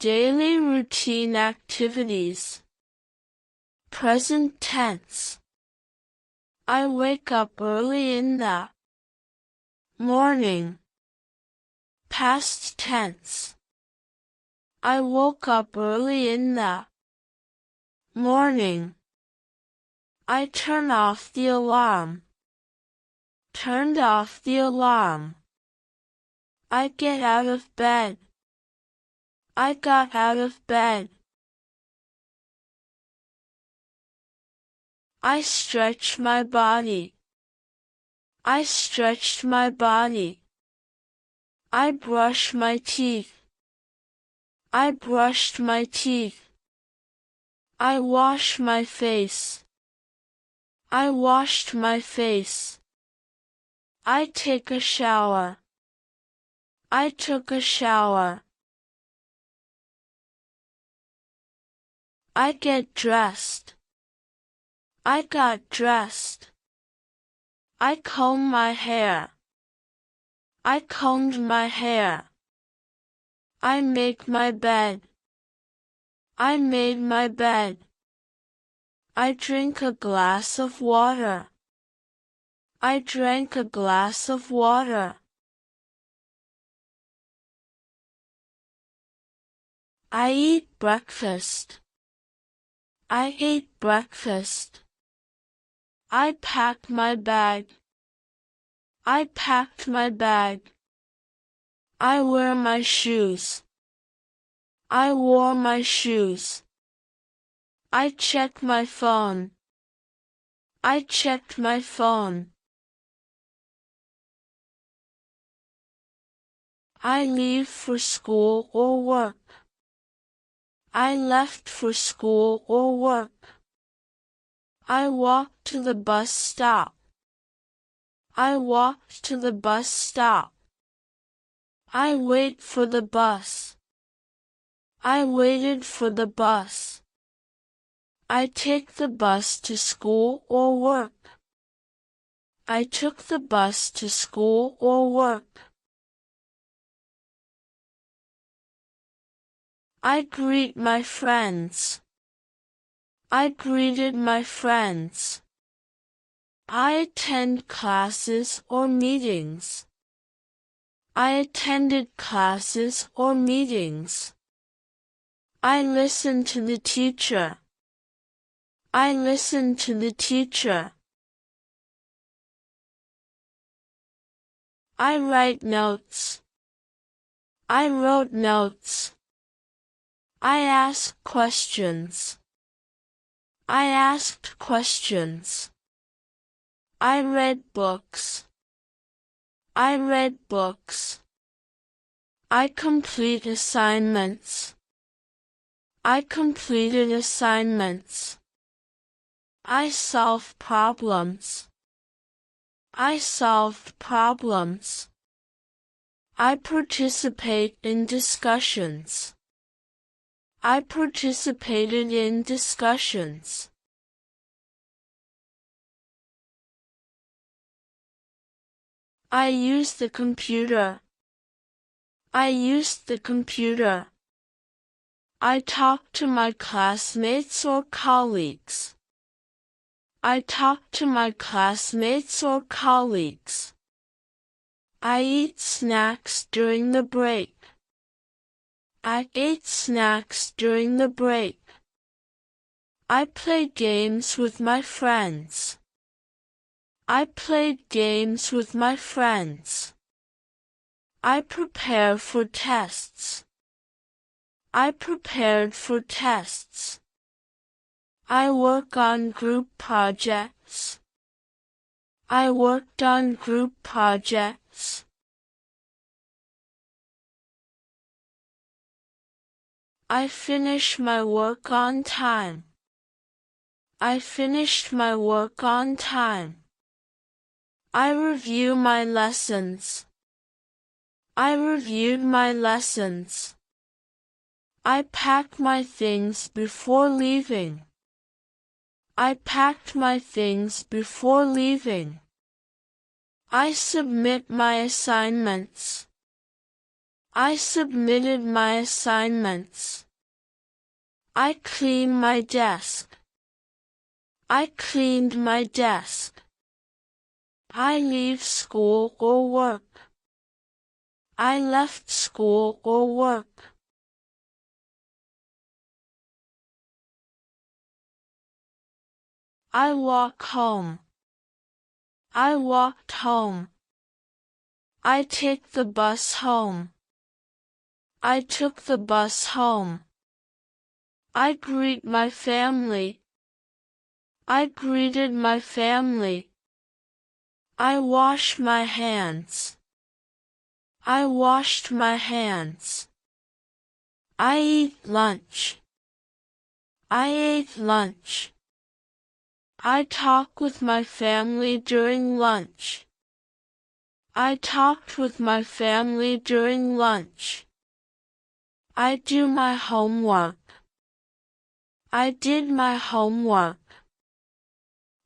Daily routine activities. Present tense. I wake up early in the morning. Past tense. I woke up early in the morning. I turn off the alarm. Turned off the alarm. I get out of bed. I got out of bed. I stretch my body. I stretched my body. I brush my teeth. I brushed my teeth. I wash my face. I washed my face. I take a shower. I took a shower. I get dressed. I got dressed. I comb my hair. I combed my hair. I make my bed. I made my bed. I drink a glass of water. I drank a glass of water. I eat breakfast. I ate breakfast. I packed my bag. I packed my bag. I wear my shoes. I wore my shoes. I check my phone. I checked my phone. I leave for school or work. I left for school or work. I walked to the bus stop. I walked to the bus stop. I wait for the bus. I waited for the bus. I take the bus to school or work. I took the bus to school or work. I greet my friends. I greeted my friends. I attend classes or meetings. I attended classes or meetings. I listen to the teacher. I listened to the teacher. I write notes. I wrote notes. I ask questions. I asked questions. I read books. I read books. I complete assignments. I completed assignments. I solve problems. I solved problems. I participate in discussions. I participated in discussions. I use the computer. I used the computer. I talk to my classmates or colleagues. I talk to my classmates or colleagues. I eat snacks during the break. I ate snacks during the break. I played games with my friends. I played games with my friends. I prepare for tests. I prepared for tests. I work on group projects. I worked on group projects. I finish my work on time. I finished my work on time. I review my lessons. I reviewed my lessons. I pack my things before leaving. I packed my things before leaving. I submit my assignments. I submitted my assignments. I cleaned my desk. I cleaned my desk. I leave school or work. I left school or work. I walk home. I walked home. I take the bus home. I took the bus home. I greet my family. I greeted my family. I wash my hands. I washed my hands. I eat lunch. I ate lunch. I talk with my family during lunch. I talked with my family during lunch. I do my homework. I did my homework.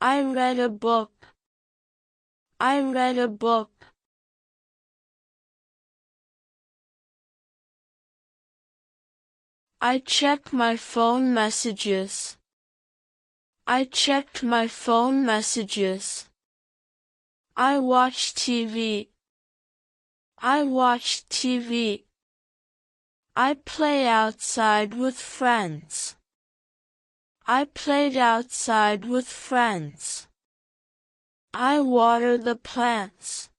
I read a book. I read a book. I check my phone messages. I checked my phone messages. I watch TV. I watched TV. I play outside with friends. I played outside with friends. I water the plants.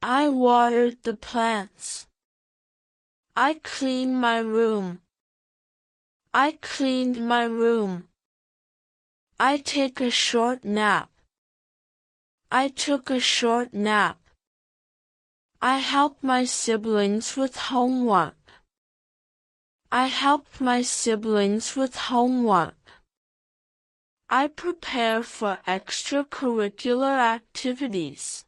I watered the plants. I clean my room. I cleaned my room. I take a short nap. I took a short nap. I help my siblings with homework. I helped my siblings with homework. I prepare for extracurricular activities.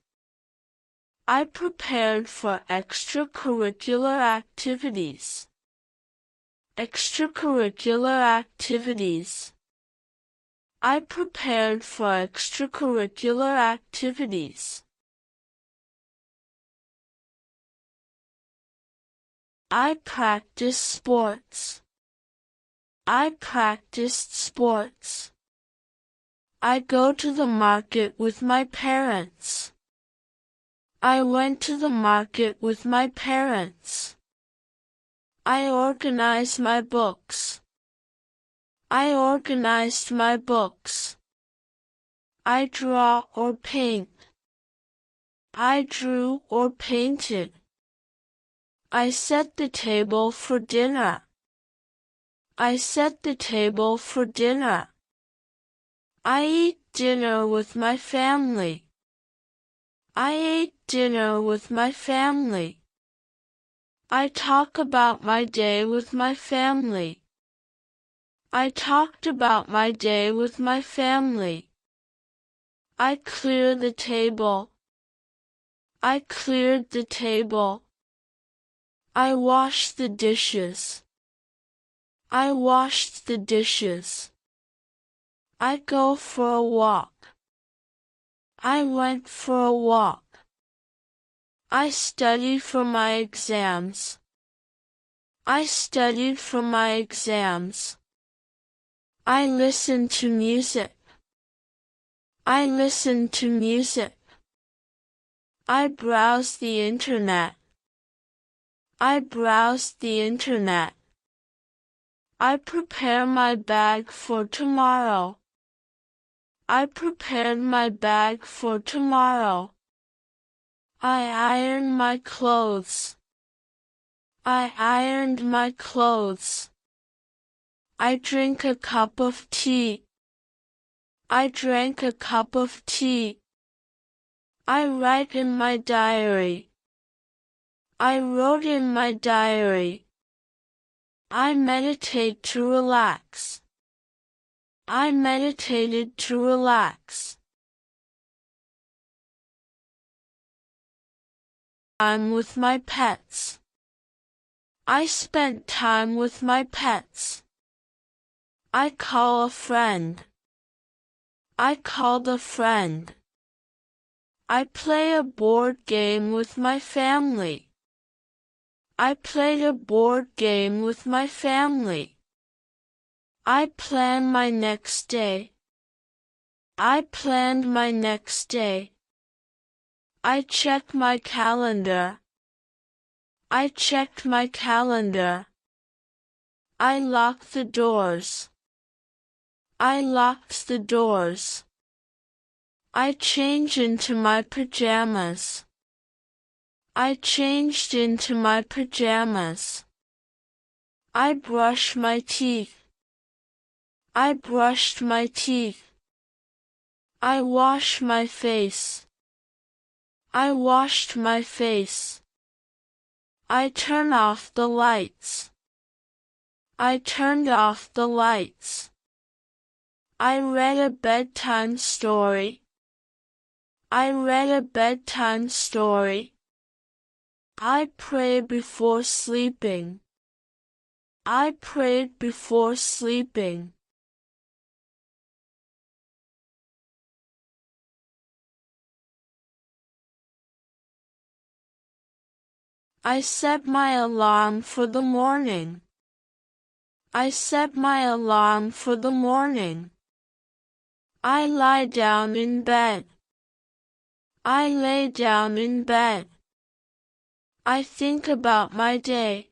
I prepared for extracurricular activities. Extracurricular activities. I prepared for extracurricular activities. I practice sports. I practiced sports. I go to the market with my parents. I went to the market with my parents. I organize my books. I organized my books. I draw or paint. I drew or painted. I set the table for dinner. I set the table for dinner. I eat dinner with my family. I ate dinner with my family. I talk about my day with my family. I talked about my day with my family. I clear the table. I cleared the table. I washed the dishes. I washed the dishes. I go for a walk. I went for a walk. I studied for my exams. I studied for my exams. I listened to music. I listened to music. I browsed the internet. I browsed the internet. I prepare my bag for tomorrow. I prepared my bag for tomorrow. I ironed my clothes. I ironed my clothes. I drink a cup of tea. I drank a cup of tea. I write in my diary. I wrote in my diary. I meditate to relax. I meditated to relax. I'm with my pets. I spent time with my pets. I call a friend. I called a friend. I play a board game with my family. I played a board game with my family. I plan my next day. I planned my next day. I check my calendar. I checked my calendar. I locked the doors. I locked the doors. I changed into my pajamas. I changed into my pajamas. I brushed my teeth. I brushed my teeth. I washed my face. I washed my face. I turned off the lights. I turned off the lights. I read a bedtime story. I read a bedtime story. I prayed before sleeping. I prayed before sleeping. I set my alarm for the morning. I set my alarm for the morning. I lie down in bed. I lay down in bed. I think about my day.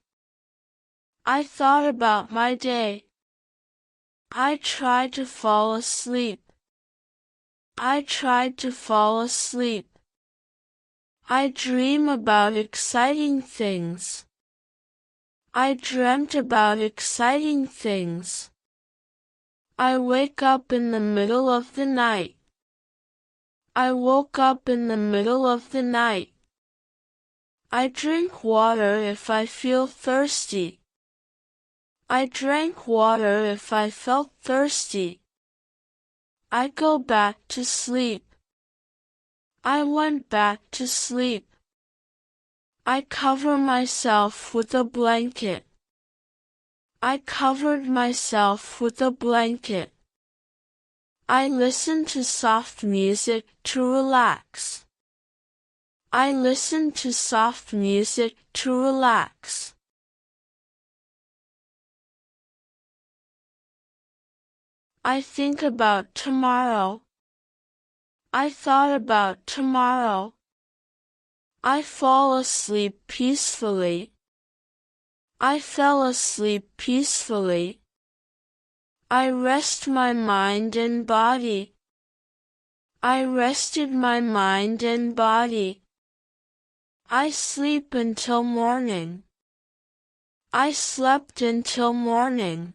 I thought about my day. I tried to fall asleep. I tried to fall asleep. I dream about exciting things. I dreamt about exciting things. I wake up in the middle of the night. I woke up in the middle of the night. I drink water if I feel thirsty. I drank water if I felt thirsty. I go back to sleep. I went back to sleep. I cover myself with a blanket. I covered myself with a blanket. I listen to soft music to relax. I listen to soft music to relax. I think about tomorrow. I thought about tomorrow. I fall asleep peacefully. I fell asleep peacefully. I rest my mind and body. I rested my mind and body. I sleep until morning. I slept until morning.